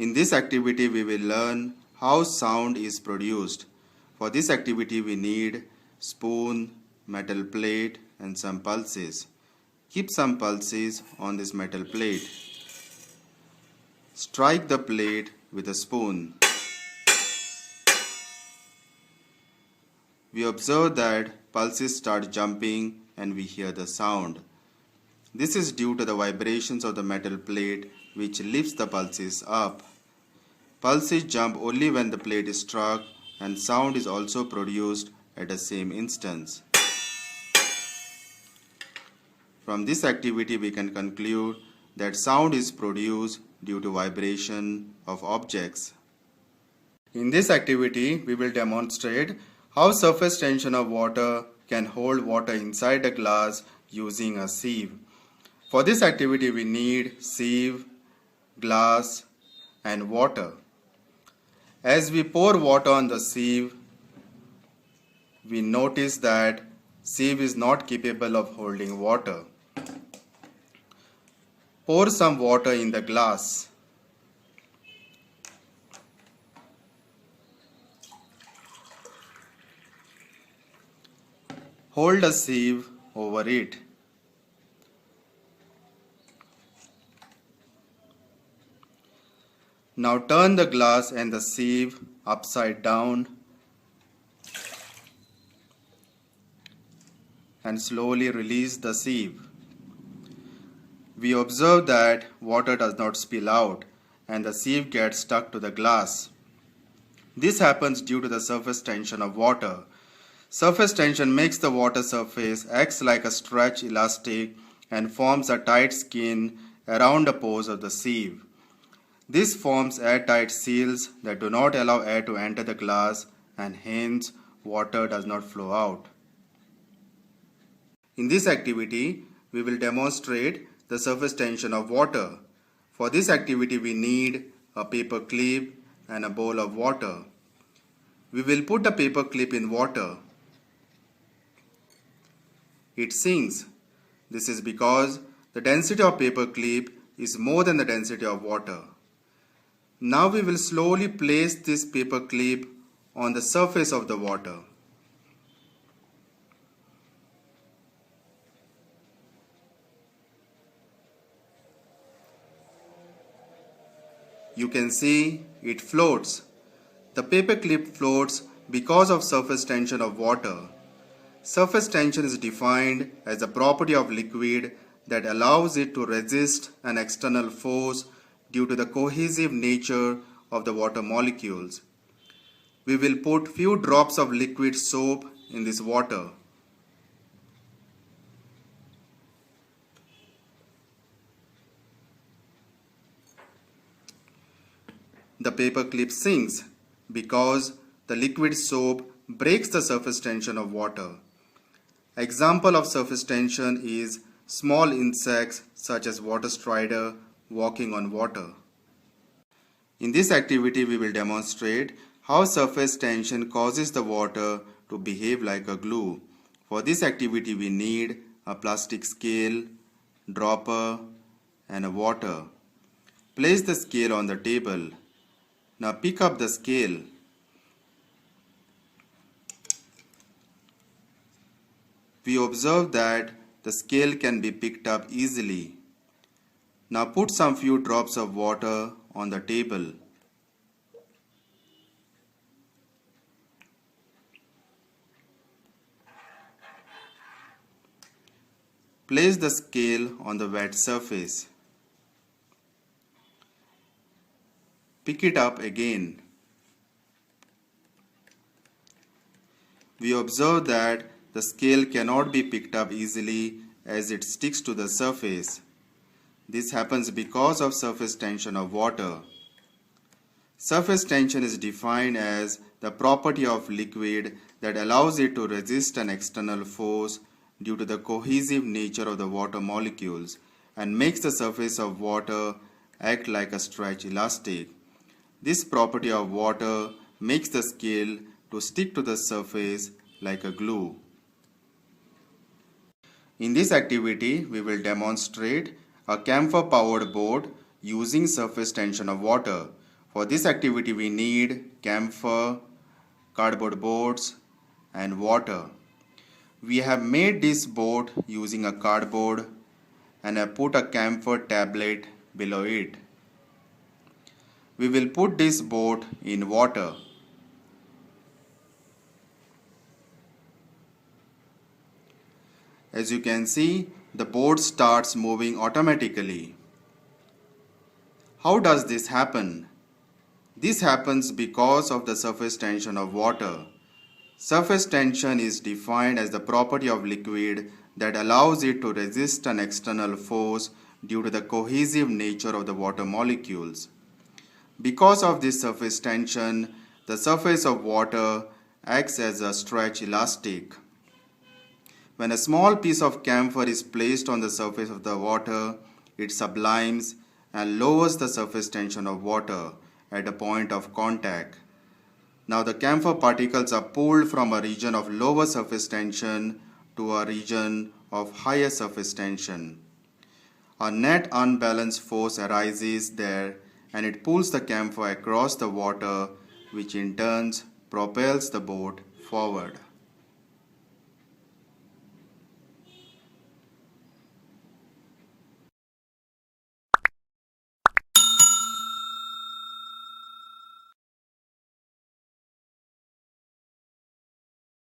In this activity, we will learn how sound is produced. For this activity, we need spoon, metal plate, and some pulses. Keep some pulses on this metal plate. Strike the plate with a spoon. We observe that pulses start jumping and we hear the sound. This is due to the vibrations of the metal plate which lifts the pulses up. Pulses jump only when the plate is struck, and sound is also produced at the same instance. From this activity we can conclude that sound is produced due to vibration of objects. In this activity we will demonstrate how surface tension of water can hold water inside a glass using a sieve. For this activity we need sieve, glass, and water. As we pour water on the sieve, we notice that sieve is not capable of holding water. Pour some water in the glass. Hold a sieve over it. Now turn the glass and the sieve upside down and slowly release the sieve. We observe that water does not spill out and the sieve gets stuck to the glass. This happens due to the surface tension of water. Surface tension makes the water surface acts like a stretch elastic and forms a tight skin around the pores of the sieve. This forms airtight seals that do not allow air to enter the glass, and hence water does not flow out. In this activity, we will demonstrate the surface tension of water. For this activity, we need a paper clip and a bowl of water. We will put a paper clip in water. It sinks. This is because the density of paper clip is more than the density of water. Now we will slowly place this paper clip on the surface of the water. You can see it floats. The paper clip floats because of surface tension of water. Surface tension is defined as a property of liquid that allows it to resist an external force due to the cohesive nature of the water molecules. We will put few drops of liquid soap in this water. The paper clip sinks because the liquid soap breaks the surface tension of water. Example of surface tension is small insects such as water strider walking on water. In this activity, we will demonstrate how surface tension causes the water to behave like a glue. For this activity, we need a plastic scale, dropper, and a water. Place the scale on the table. Now pick up the scale. We observe that the scale can be picked up easily. Now put some few drops of water on the table. Place the scale on the wet surface. Pick it up again. We observe that the scale cannot be picked up easily as it sticks to the surface. This happens because of surface tension of water. Surface tension is defined as the property of liquid that allows it to resist an external force due to the cohesive nature of the water molecules and makes the surface of water act like a stretch elastic. This property of water makes the scale to stick to the surface like a glue. In this activity, we will demonstrate a camphor powered board using surface tension of water. For this activity we need camphor, cardboard boards and water. We have made this boat using a cardboard and have put a camphor tablet below it. We will put this boat in water. As you can see, the boat starts moving automatically. How does this happen? This happens because of the surface tension of water. Surface tension is defined as the property of liquid that allows it to resist an external force due to the cohesive nature of the water molecules. Because of this surface tension, the surface of water acts as a stretch elastic. When a small piece of camphor is placed on the surface of the water, it sublimes and lowers the surface tension of water at a point of contact. Now the camphor particles are pulled from a region of lower surface tension to a region of higher surface tension. A net unbalanced force arises there and it pulls the camphor across the water, which in turn propels the boat forward.